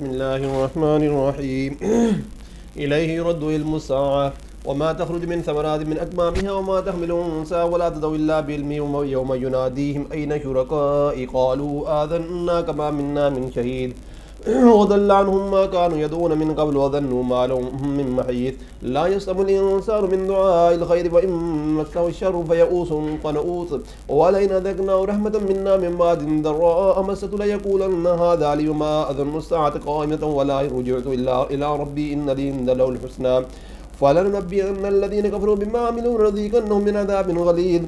بسم الله الرحمن الرحيم إليه يرد علم الساعة وما تخرج من ثمرات من أكمامها وما تحمل أنثى ولا تضع إلا بعلمه يوم يناديهم أين شركائي قالوا آذنا كما منا من شهيد وضل عنهم ما كانوا يدعون من قبل وظنوا ما لهم من محيص لا يسلم الإنسان من دعاء الخير وإن مسه الشر فيئوس قنوط ولئن أذقناه رحمة منا من بعد ضراء مسته ليقولن هذا لي وما أظن الساعة قائمة ولا رجعت إلا إلى ربي إن لي عنده الحسنى فلننبئن الذين كفروا بما عملوا ولنذيقنهم من عذاب غليظ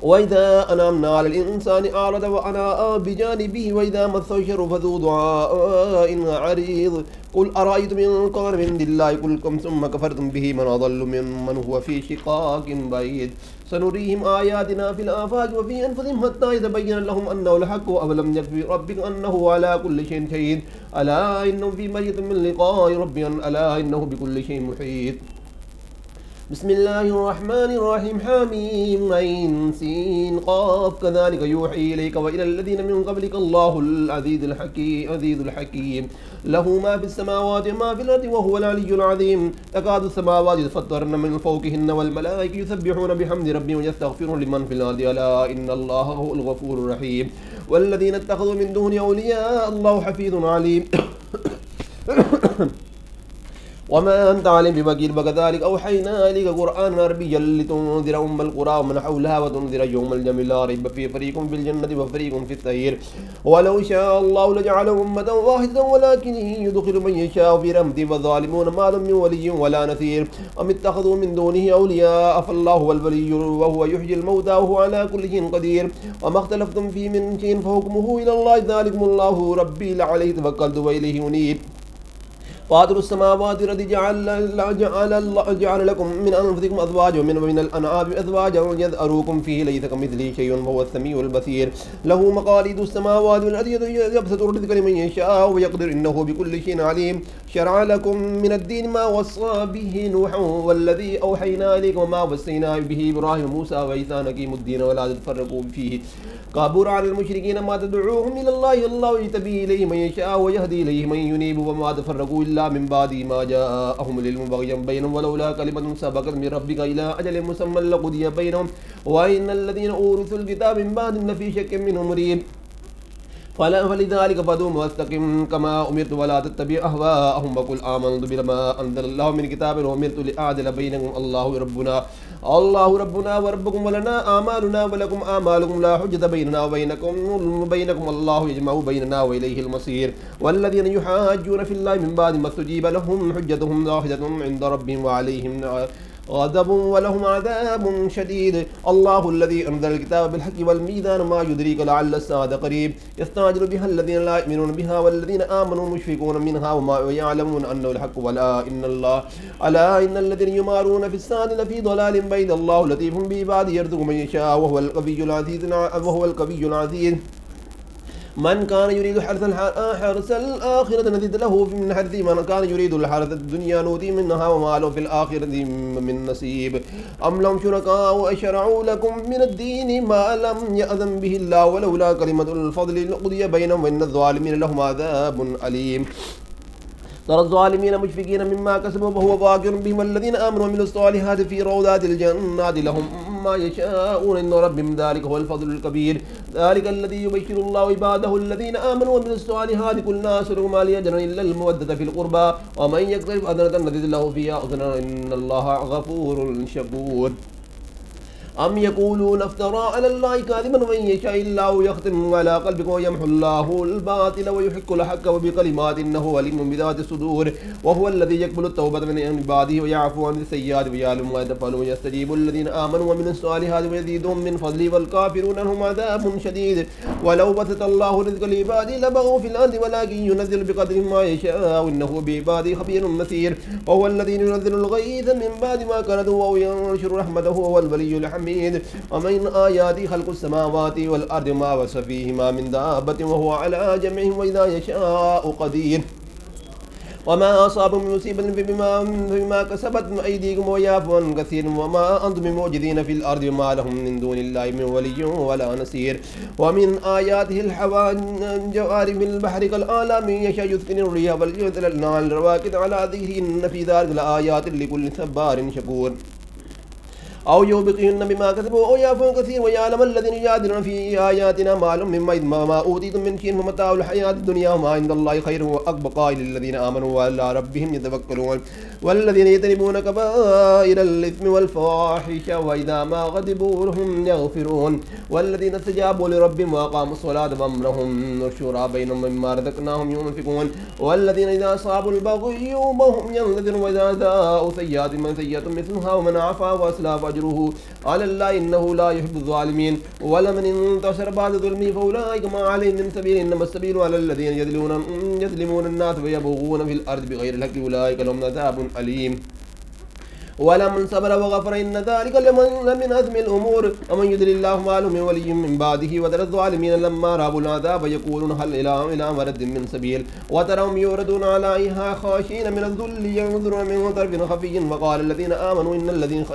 وإذا أنعمنا على الإنسان أعرض وأناء بجانبه وإذا مسه الشر فذو دعاء عريض قل أرأيتم إن كان من عند الله قلتم ثم كفرتم به من أضل ممن هو في شقاق بعيد سنريهم آياتنا في الآفاق وفي أنفسهم حتى يتبين لهم أنه الحق أولم يكفي ربك أنه على كل شيء شهيد ألا إنه في مرية من لقاء ربهم ألا إنه بكل شيء محيط بسم الله الرحمن الرحيم حميم عين سين قاف كذلك يوحي إليك وإلى الذين من قبلك الله العزيز الحكيم له ما في السماوات وما في الأرض وهو العلي العظيم تكاد السماوات يتفطرن من فوقهن والملائكة يسبحون بحمد ربهم ويستغفرون لمن في الأرض ألا إن الله هو الغفور الرحيم والذين اتخذوا من دونه أولياء الله حفيظ عليم وما أنت عليم بوكيل وكذلك أوحينا إليك قرآنا عربيا لتنذر أم القرى ومن حولها وتنذر يوم الجمع لا ريب فيه فريق في الجنة وفريق في السعير ولو شاء الله لجعلهم أمة واحدة ولكن يدخل من يشاء في رحمته والظالمون ما لهم من ولي ولا نصير أم اتخذوا من دونه أولياء فالله هو الولي وهو يحيي الموتى وهو على كل شيء قدير وما اختلفتم فيه من شيء فحكمه إلى الله ذلكم الله ربي لعليه توكلت وإليه أنيب فاطر السماوات الذي جعل لكم من أنفسكم أزواجا ومن الأنعام أزواجا يذأركم فيه ليس كمثله شيء وهو السميع البصير له مقاليد السماوات والأرض يبسط الرزق لمن يشاء ويقدر إنه بكل شيء عليم شرع لكم من الدين ما وصى به نوح والذي أوحينا إليك وما وصينا به إبراهيم وموسى وعيسى أن أقيموا الدين ولا تفرقوا فيه كبر على المشركين ما تدعوهم إلى الله يجتبي إليه من يشاء ويهدي إليه من ينيب وما تفرقوا إلا من بعد ما جاءهم العلم بغيا بينهم ولولا كلمة سبقت من ربك إلى أجل مسمى لقضي بينهم وإن الذين أورثوا الكتاب من بعدهم لفي شك منه مريب فلذلك فدوم واستقم كما أمرت ولا تتبع أهواءهم وقل آمنت بما أنزل الله من كتاب وأمرت لأعدل بينكم الله ربنا وربكم ولنا آمالنا ولكم آمالكم لا حجة بيننا وبينكم الله يجمع بيننا وإليه المصير والذين يحاجون في الله من بعد ما استجيب لهم حجتهم ظاهرة عند ربهم وعليهم غضب ولهم عذاب شديد الله الذي أنزل الكتاب بالحق والميزان ما يدريك لعل الساعة قريب يستعجل بها الذين لا يؤمنون بها والذين آمنوا مشفقون منها وما يعلمون أنه الحق ألا إن الذين يمارون في الساعة لفي ضلال بعيد الله لطيف بعباده يرزق من يشاء وهو القوي العزيز من كان يريد حرث الآخرة نزد له من حرث من كان يريد الحرث الدنيا نؤتي منها وما له في الآخرة من نصيب أم لهم شركاء أشرعوا لكم من الدين ما لم يأذن به الله ولولا كلمة الفضل لقضي بينهم وإن الظالمين لهم عذاب أليم ترى الظالمين مشفقين مما كسبوا وهو واقع بهم الذين آمنوا وعملوا الصالحات في روضات الجنات لهم ما يشاءون إن ربهم ذلك هو الفضل الكبير ذلك الذي يبشر الله عباده الذين آمنوا وعملوا الصالحات كل ناس ما ليجر إلا المودة في القربى ومن يقترف أذنة نزد له فيها أذنا إن الله غفور شكور أم يقولون افترى على الله كاذبا وإن يشاء الله يختم على قلبك ويمحو الله الباطل ويحق الحق وبكلمات إنه عليم بذات الصدور وهو الذي يقبل التوبة من عباده ويعفو عن السيئات ويعلم ما يفعلون ويستجيب الذين آمنوا ومن الصالحات ويزيدهم من فضله والكافرون لهم عذاب شديد ولو بسط الله رزق لعباده لبغوا في الأرض ولكن ينزل بقدر ما يشاء إنه بعباده خبير بصير وهو الذي ينزل الغيث من بعد ما كانوا وينشر رحمته وهو الولي الحميد ومن آياته خلق السماوات والأرض ما بث فيهما من دابة وهو على جمعهم وإذا يشاء قدير وما أصاب من مصيبة فبما كسبت أيديكم ويعفو عن كثير وما أنتم بمعجزين في الأرض وما لهم من دون الله من ولي ولا نصير ومن آياته الجوار في البحر كالأعلام يشاء يسكن الريح فليرسل على الرواكد على ذكره إن في ذلك لآيات لكل صبار شكور أو يوبقهن بما كسبوا أو يعفو كثير ويعلم الذين يجادلون في آياتنا ما لهم ما أوتيتم من شيء فمتاع الحياة الدنيا وما عند الله خير وأبقى للذين آمنوا وعلى ربهم يتوكلون والذين يجتنبون كبائر الإثم والفواحش وإذا ما غضبوا هم يغفرون والذين استجابوا لربهم وأقاموا الصلاة وأمرهم شورى بينهم مما رزقناهم ينفقون والذين إذا أصابوا البغي وهم ينذرون وإذا جاءوا سيئات من سيئة مثلها ومن عفا وأصلح أجره على الله إنه لا يحب الظالمين ولمن انتصر بعد ظلمه فأولئك ما عليهم من سبيل إنما السبيل على الذين يظلمون الناس ويبغون في الأرض بغير الحق أولئك لهم عذاب أليم ولمن صبر وغفر إن ذلك لمن أزم الأمور ومن يضلل الله ما له من ولي من بعده وترى الظالمين لما رأوا العذاب يقولون هل إلى مرد من سبيل وتراهم يوردون عليها خاشعين من الذل ينظرون من طرف خفي وقال الذين آمنوا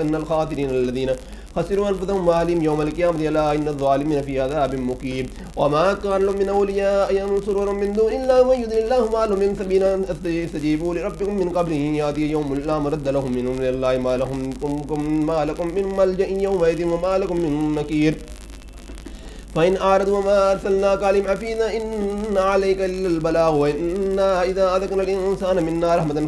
إن الخاسرين الذين خسروا أنفسهم وأهلهم يوم القيامة ألا إن الظالمين في عذاب مقيم وما كان لهم من أولياء ينصرون من دون الله ومن يضلل الله ما له من سبيل استجيبوا لربكم من قبل أن يأتي يوم لا مرد لهم من الله ما لكم من ملجأ يومئذ وما لكم من نكير فإن أعرضوا وما أرسلناك عليهم حفيظا إن عليك إلا البلاغ وإنا إذا أذقنا الإنسان منا رحمة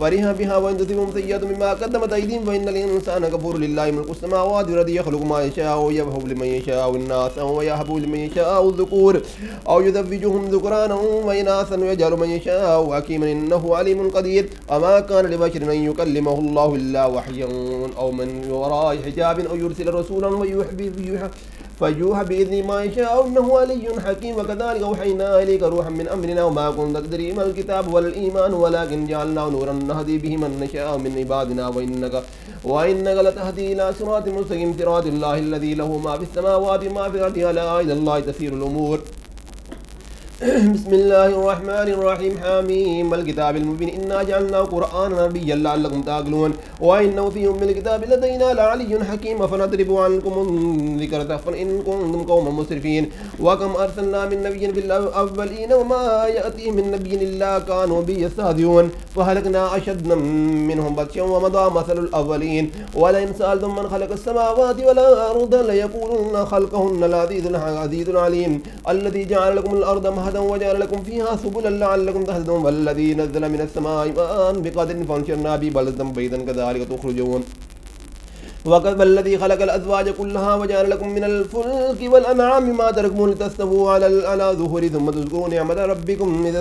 فرح بها وإن تصبهم سيئة مما قدمت أيديهم فإن الإنسان كفور لله ملك السماوات والأرض يخلق ما يشاء ويهب لمن يشاء الناس ويهب لمن يشاء الذكور أو يزوجهم ذكرانا وإناثا ويجعل من يشاء حكيما إنه عليم قدير وما كان لبشر أن يكلمه الله إلا وحيا أو من وراء حجاب أو يرسل رسولا فيوحى بإذن ما يشاء إنه علي حكيم وكذلك أوحينا إليك روحا من أمرنا وما كنت تدري ما الكتاب ولا الإيمان ولكن جعلناه نورا نهدي به من نشاء من عبادنا وإنك لتهدي إلى صراط مستقيم صراط الله الذي له ما في السماوات وما في الأرض ألا إلى الله تسير الأمور بسم الله الرحمن الرحيم حميم الكتاب المبين إنا جعلناه قرآنا عربيا لعلكم تعقلون وإنه في أم الكتاب لدينا لعلي حكيم فنضرب عنكم الذكر إن كنتم قوما مسرفين وكم أرسلنا من نبي في الأولين وما يأتي من نبي إلا كانوا به يستهزئون فهلكنا أشد منهم بطشا ومضى مثل الأولين ولئن سألتم من خلق السماوات والأرض ليقولون خلقهن العزيز العليم الذي جعل لكم الأرض مهدا وجعل لكم فيها سبلا لعلكم تهتدون والذي نزل من السماء ماء بقدر فانشرنا به بلدا ميتا كذلك تخرجون والذي خلق الأزواج كلها وجعل لكم من الفلك والأنعام ما تركبون لتستووا على ظهور ثم تذكروا نعمة ربكم إذا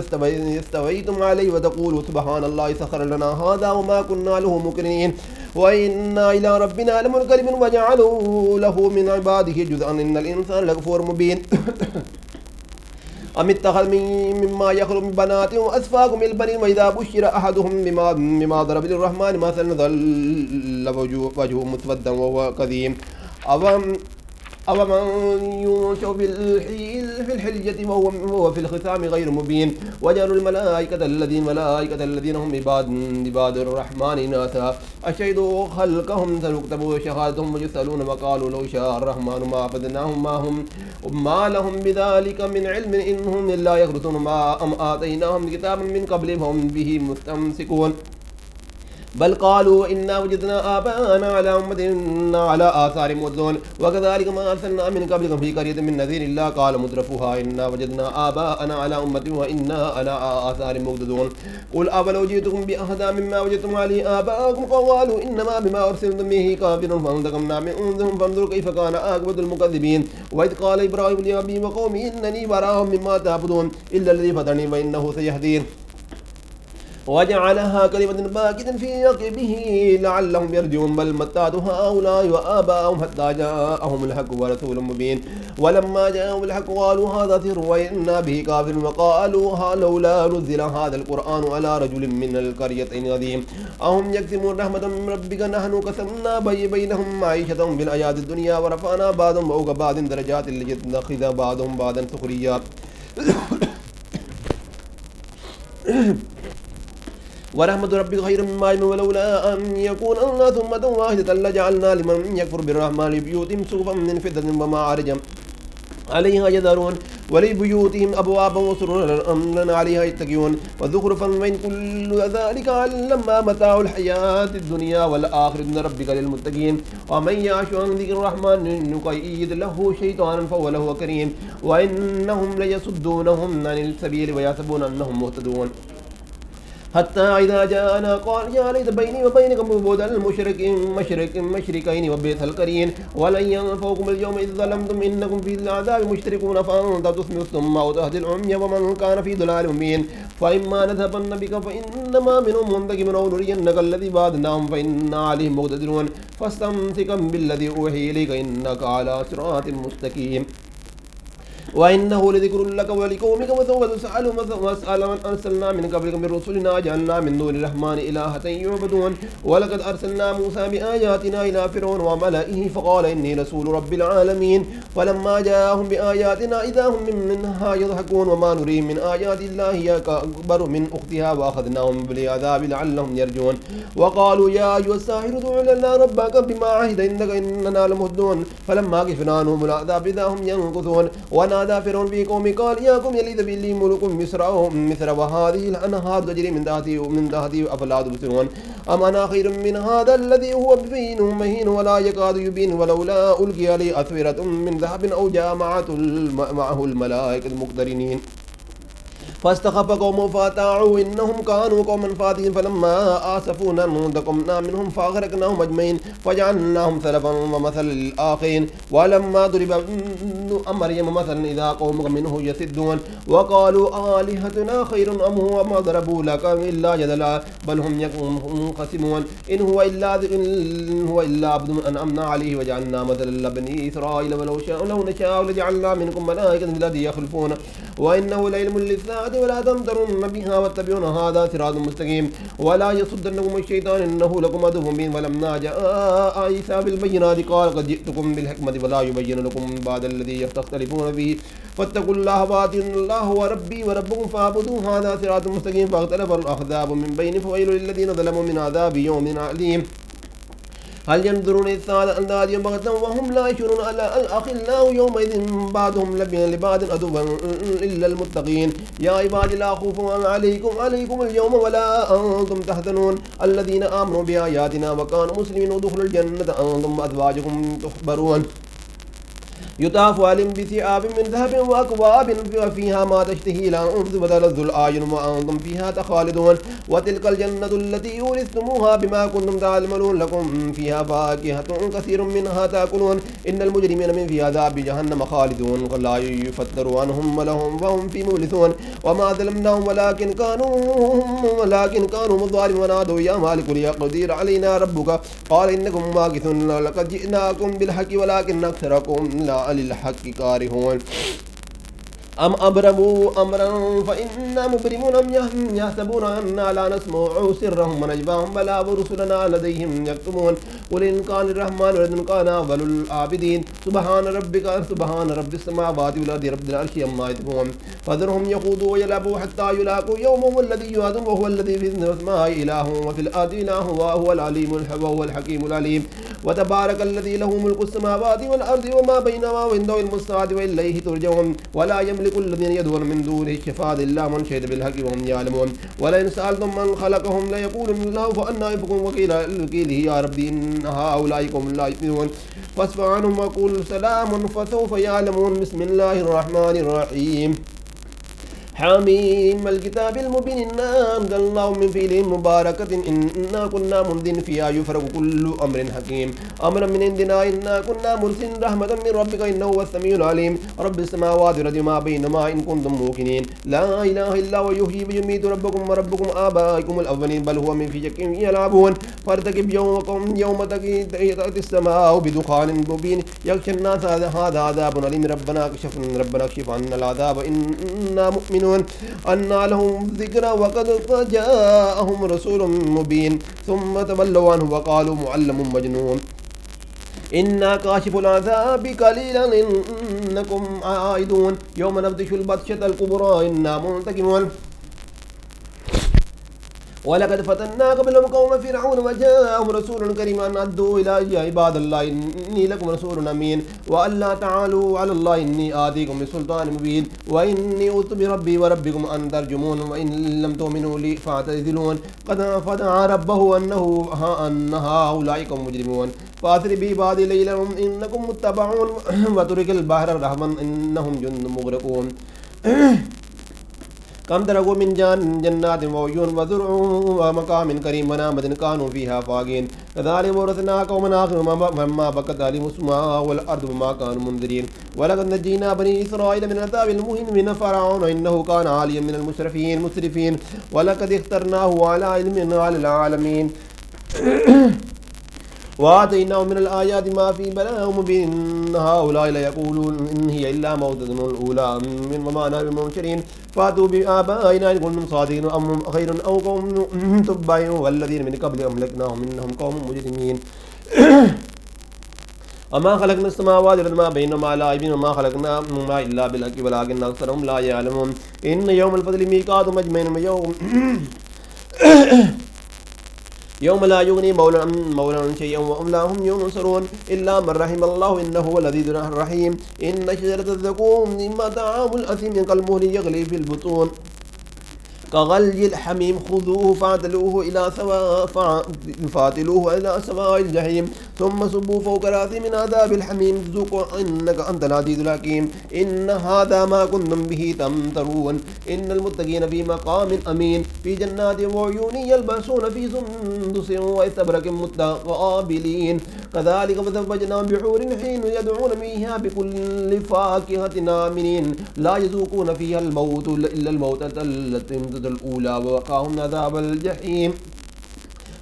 استويتم عليه وتقولوا سبحان الله سخر لنا هذا وما كنا له مقرنين وإنا إلى ربنا لمنقلبون وجعلوا له من عباده جزءا إن الإنسان لكفور مبين أم اتخذ مما يخلق من بنات وأسفاكم البنين وإذا بشر أحدهم بما ضرب للرحمن مثلا ظل وجهه مسودا وهو كظيم أو من ينشأ في الحلية وهو في الختام غير مبين وجعلوا الملائكة الذين هم عباد الرحمن إناثا أشهدوا خلقهم سنكتب شهادتهم ويسألون وقالوا لو شاء الرحمن ما عبدناهم ما لهم بذلك من علم إنهم إلا يخرصون ما آتيناهم كتابا من قبل فهم به مستمسكون بل قالوا إنا وجدنا آباءنا على أمة على آثار مقتدون وكذلك ما أرسلنا من قبلكم في قرية من نذير إلا قال مترفوها إنا وجدنا آباءنا على أمة وإنا على آثار مقتدون قل أولو جئتكم بأهدى مما وجدتم عليه آباءكم قالوا إنما بما أرسلتم به كافر فانتقمنا منهم فانظروا كيف كان عاقبة المكذبين وإذ قال إبراهيم لأبيه وقومه إنني براء مما تعبدون إلا الذي فطرني فإنه سيهدين وجعلها كلمة باقية في عقبه لعلهم يرجعون بل متعت هؤلاء وآباءهم حتى جاءهم الحق ورسول مبين ولما جاءهم الحق قالوا هذا سحر وإنا به كافر وقالوا لولا نزل هذا القرآن على رجل من القريتين عظيم أهم يقسمون رحمة من ربك نحن قسمنا بينهم معيشتهم في الحياة الدنيا ورفعنا بعضهم فوق بعض درجات ليتخذ بعضهم بعضا سخريا ورحمة ربك خير مما يجمعون ولولا أن يكون الناس أمة واحدة لجعلنا لمن يكفر بالرحمن لبيوتهم سقفا من فضة ومعارج عليها يذرون ولبيوتهم أبوابا وسررا عليها يتكئون وزخرفا وإن كل ذلك لما متاع الحياة الدنيا والآخرة إن ربك للمتقين ومن يعش عن ذكر الرحمن نقيض له شيطانا فهو له كريم وإنهم ليصدونهم عن السبيل ويحسبون أنهم مهتدون حتى إذا جاءنا قال يا ليت بيني وبينكم بعد المشركين وبئس القرين ولن ينفعكم اليوم إذ ظلمتم إنكم في العذاب مشتركون فأنت تسمع الصم أو تهدي العمي ومن كان في ضلال مبين فإما نذهبن بك فإنما منهم منتقم أو نرينك الذي وعدناهم فإنا عليهم مقتدرون فاستمسكا بالذي أوحي إليك إنك على صراط مستقيم وإنه لذكر لك ولقومك وسوف تسأل واسأل من أرسلنا من قبلك من رسلنا جعلنا من دون الرحمن إلهة يعبدون ولقد أرسلنا موسى بآياتنا إلى فرعون وملئه فقال إني رسول رب العالمين فلما جاءهم بآياتنا إذا هم منها يضحكون وما نريهم من آيات الله هي أكبر من أختها وأخذناهم بالعذاب لعلهم يرجون وقالوا يا أيها الساحر ادع لنا ربك بما عهد عندك إننا لمهتدون فلما كشفنا عنهم العذاب إذا هم ينكثون ونادى فرعون في قومه قال يا قوم يليذ بي ملك مصر وهذه الأنهار تجري من تحتي أفلا تبصرون أم أنا خير من هذا الذي هو بين مهين ولا يكاد يبين ولولا ألقي عليه أسورة من ذهب أو جاء معه الملائكة المقترنين فاستخف قومه فأطاعوه إنهم كانوا قوما فاسقين فلما آسفونا انتقمنا منهم فأغرقناهم أجمعين فجعلناهم سلفا ومثلا للآخرين ولما ضرب ابن مريم مثلا إذا قومك منه يصدون وقالوا آلهتنا خير أم هو ما ضربوا لك إلا جدلا بل هم ينقسمون إن هو إلا عبد أنعمنا عليه وجعلنا مثلا لبني إسرائيل لو نشاء لجعلنا منكم ملائكة الذي يخلفون وإنه لعلم للساعة ولا تمترن بها واتبعون هذا صراط مستقيم ولا يصدنكم الشيطان إنه لكم عدو مبين ولما جاء عيسى بالبينات قال قد جئتكم بالحكمة ولا يبين لكم بعد الذي تختلفون فيه فاتقوا الله وأطيعوا الله وربي وربكم فاعبدوه هذا صراط مستقيم فاختلف الأحزاب من بين فويل للذين ظلموا من عذاب يوم عليم هل ينظرون الساعة أن تأتيهم بغتة وهم لا يشعرون ألا الأخلاء يومئذ بعضهم لبعض عدوا إلا المتقين يا عبادي لا خوف عليكم اليوم ولا أنتم تحزنون الذين آمنوا بآياتنا وكانوا مسلمين ودخلوا الجنة أنتم وأزواجكم تحبرون يطاف عليهم بثياب من ذهب وأكواب فيها ما تشتهي الأنفس وتلذ الأعين وأنتم فيها تخالدون وتلك الجنة التي أورثتموها بما كنتم تعملون لكم فيها فاكهة كثير منها تأكلون إن المجرمين من في عذاب جهنم خالدون لا يفتر عنهم وهم في مبلسون وما ظلمناهم ولكن كانوا مظالمين ونادوا يا مالك ليقضي علينا ربك قال إنكم ماكثون لقد جئناكم بالحق ولكن أكثركم لا للحق كارهون أم أبرموا أمرا فإنا مبرمون أم يحسبون أنا لا نسمع سرهم ونجواهم بلى ورسلنا لديهم يكتمون قل إن كان الرحمن ولد كان أفضل العابدين سبحان رب السماوات والأرض رب العرش عما يصفون فذرهم يخوضوا ويلعبوا حتى يلاقوا يومهم الذي يوعدون وهو الذي في السماء إله وفي الأرض إله وهو العليم وهو الحكيم العليم وتبارك الذي له ملك السماوات والأرض وما بينهما وعنده المستعد وإليه ترجعون ولا يملك الذين يدعون من دونه الشفاعة إلا من شهد بالحق وهم يعلمون ولئن سألتم من خلقهم ليقولن الله فأنى يؤفكون وقيل يا ربي إن هؤلاء قوم لا يؤمنون فاصفح عنهم وقل سلام فسوف يعلمون بسم الله الرحمن الرحيم حميم الكتاب المبين إنا أنزلناه من فعل مباركة إنا كنا منذرين فيها يفرق كل أمر حكيم أمرا من عندنا إنا كنا مرسلين رحمة من ربك إنه هو السميع العليم رب السماوات والأرض وما بينهما إن كنتم موقنين لا إله إلا هو يحيي ويميت ربكم وربكم آبائكم الأولين بل هو من في شك يلعبون فارتقب يوم تأتي السماء بدخان مبين يغشى الناس هذا عذاب أليم ربنا اكشف عنا العذاب إنا مؤمنون أنى لهم ذكرى وقد جاءهم رسول مبين ثم تولوا عنه وقالوا معلم مجنون إنا كاشف العذاب قليلا إنكم عائدون يوم نبطش البطشة الكبرى إنا منتقمون वलक़द फ़तन्ना क़ब्लहुम क़ौम फ़िरऔन वजाअहुम रसूलुन करीम अन अद्दू इला या इबादल्लाह इन्नी लकुम रसूलुन अमीन व अल्ला तआलू अलल्लाह इन्नी आतीकुम बिसुल्तानिन मुबीन व इन्नी उतु बिरब्बी व रब्बिकुम अन तर्जुमून व इन लम तु'मिनू ली फ़अतज़िलून क़द फ़दअ रब्बहु अन्नहु हाउलाइ क़ौमुन मुजरिमून फ़अस्रि बिइबादी लैलन इन्नकुम मुत्तबऊन व तुरिकिल बहर रहवन इन्नहुम जुन्दुम मुग़रक़ून कम तरगु मिन जन्नातिन व उयून व ज़ुरउन व मक़ामिन करीम व नामतिन कानू फ़ीहा फ़ाक़ीन कज़ालिक वरसना क़ौमन आख़रीन फ़लम्मा बक़त अलैहिमुस समाअ वल अर्दु बिमा कानू मुनज़िरीन व लक़द नज्जयना बनी इसराईल मिनल अज़ाबिल मुहीन मिन फ़िरऔन इन्नहु कान आलियन मिनल मुस्रिफ़ीन व लक़द इख़्तरनाहु अला इल्मिन अलल आलमीन وآتيناهم من الآيات ما في بلاء مبين هؤلاء ليقولون إن هي إلا موتتنا الأولى وما نحن بمنشرين فأتوا بآبائنا إن كنتم صادقين أم خير أو قوم تبع والذين من قبلهم أهلكناهم إنهم قوم مجرمين وما خلقنا السماوات والأرض وما بينهما لاعبين وما خلقناهما إلا بالحق ولكن أكثرهم لا يعلمون إن يوم الفصل ميقاتهم أجمعين يوم لا يغني مولى شيئا وهم لا هم ينصرون إلا من رحم الله إنه هو العزيز الرحيم إن شجرة الزقوم مما طعام الأثيم كالمهل يغلي في البطون كغلي الحميم خذوه فاعتلوه إلى سواء الجحيم ثم صبوا فوق رأسه من عذاب الحميم ذوق إنك أنت العزيز الحكيم إن هذا ما كنتم به تمترون إن المتقين في مقام أمين في جنات وعيون يلبسون في سندس واستبرق متقابلين كذلك فزوجناهم بحور حين يدعون فيها بكل فاكهة آمنين لا يذوقون فيها الموت إلا الموتة التي الأولى ووقاهم عذاب الجحيم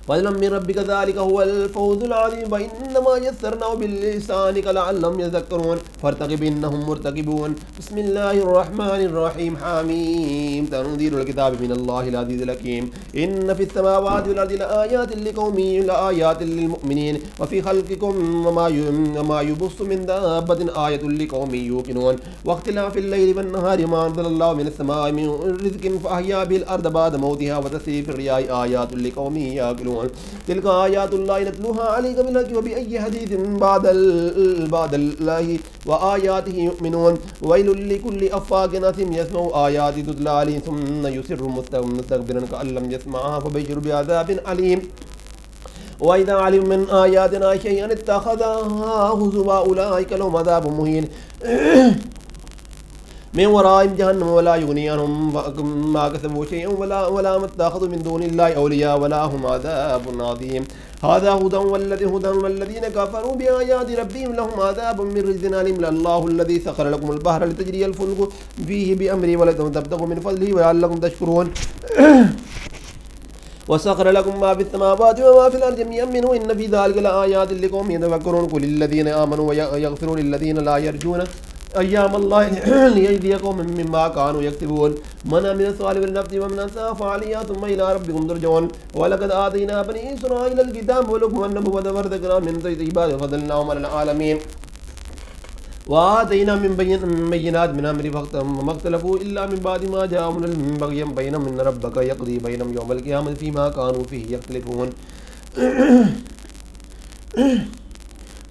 فضلا من ربك ذلك هو الفوز العظيم وإنما يسرناه بلسانك لعلهم يذكرون فارتقب إنهم مرتقبون بسم الله الرحمن الرحيم حميم تنزيل الكتاب من الله العزيز الحكيم إن في السماوات والأرض لآيات للمؤمنين وفي خلقكم وما يبث من دابة آية لقوم يوقنون واختلاف الليل والنهار ما أنزل الله من السماء من رزق فأحيا به الأرض بعد موتها وتصريف الرياح آيات لقوم يعقلون تلك آيات الله نتلوها عليك بالحق وبأي حديث بعد الله وآياته يؤمنون ويل لكل أفاك أثيم يسمع آيات تتلى عليه ثم يصر مستكبرا كأن لم يسمعها فبشر بعذاب أليم وإذا علم من آياتنا شيئا اتخذها هزوا أولئك لهم عذاب مهين من ورائهم جهنم ولا يغني عنهم ما كسبوا شيئا ولا ما اتخذوا من دون الله أولياء ولا هم عذاب عظيم هذا هدى والذين كفروا بآيات ربهم لهم عذاب من رجز أليم الله الذي سخر لكم البحر لتجري الفلك فيه بأمره ولتبتغوا من فضله ولعلكم تشكرون وسخر لكم ما في السماوات وما في الأرض جميعا منه إن في ذلك لآيات لقوم يتفكرون قل للذين آمنوا ويغفروا للذين لا يرجون أيام الله ليجزي قوما مما كانوا يكسبون من عمل صالحا لنفسه ومن أساء فعليها ثم إلى ربكم ترجعون ولقد آتينا بني إسرائيل الكتاب والحكم والنبوة وفرزقنا من طيبات وفضلناهم على العالمين وآتينا من بينات من أمر فما اختلفوا إلا من بعد ما جاءهم البغي بينهم إن ربك يقضي بينهم يوم القيامة فيما كانوا فيه يختلفون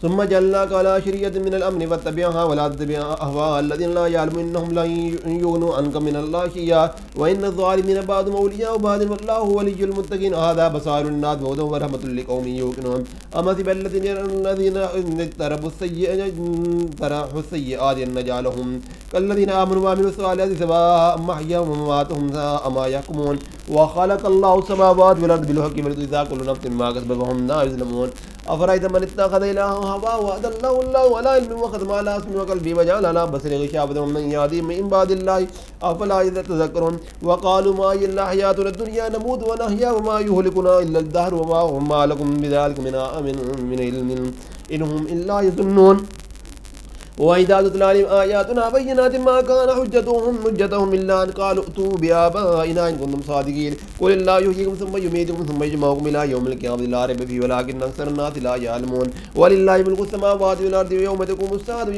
ثم جعلناك على شريعة من الأمن فاتبعها ولا تتبع أهواء الذين لا يعلمون إنهم لا يغنوا عنك من الله شيئا وإن الظالمين بعضهم أولياء بعض والله ولي المتقين هذا بصائر للناس وهدى ورحمة لقوم يوقنون أما حسب الذين اجترحوا السيئات أن نجعلهم كالذين آمنوا وعملوا الصالحات سواء محياهم ومماتهم ساء ما يحكمون وخلق الله السماوات والأرض بالحق ولتجزى كل نفس ما كسبت وهم لا يظلمون أفرأيت من اتخذ إلهه هواه وأضله الله على علم وختم على سمعه وقلبه وجعل على بصره غشاوة ومن يهديه من بعد الله أفلا تذكرون وقالوا ما هي إلا حياتنا الدنيا نموت ونحيا وما يهلكنا إلا الدهر وما لكم بذلك من علم إن هم إلا يظنون وإذا تتلى عليهم آياتنا بينات ما كان حجتهم إلا أن قالوا ائتوا بآبائنا إن كنتم صادقين قل الله يحييكم ثم يميتكم ثم يجمعكم إلى يوم القيامة لا ريب فيه ولكن أكثر الناس لا يعلمون ولله ملك السماوات والأرض ويوم تقوم الساعة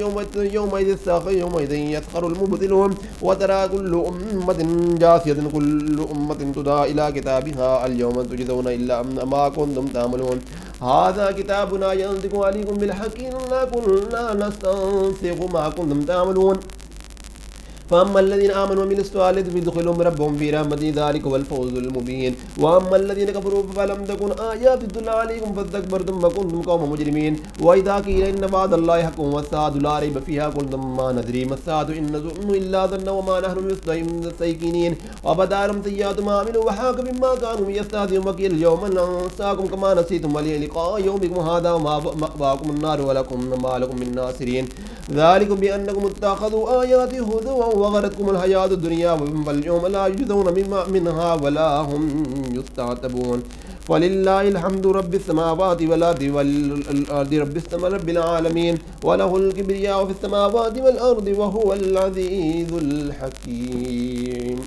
يومئذ يسخر المبطلون وترى كل أمة جاثية كل أمة تدعى إلى كتابها اليوم تجزون إلا ما كنتم تعملون هذا كتابنا ينطق عليكم بالحق إنا كنا نستنسخ ما كنتم تعملون فأما الذين آمنوا وعملوا الصالحات فيدخلهم ربهم في رحمته ذلك هو الفوز المبين وأما الذين كفروا فلم تكن آياتي تتلى عليكم فاستكبرتم وكنتم قوما مجرمين وإذا قيل إن وعد الله حق والساعة لا ريب فيها قلتم ما ندري ما الساعة إن نظن إلا ظنا وما نحن بمستيقنين وبدا لهم سيئات ما عملوا وحاق بما كانوا يستهزئون وقيل اليوم ننساكم كما نسيتم ولقاء يومكم هذا ومأواكم النار ولكم ما لكم من ناصرين ذلك بأنكم اتخذوا آياتي هزوا وغرتكم الحياة الدنيا واليوم لا يجزون منها ولا هم يستعتبون ولله الحمد رب السماوات والأرض رب العالمين وله الكبرياء في السماوات والأرض وهو العزيز الحكيم.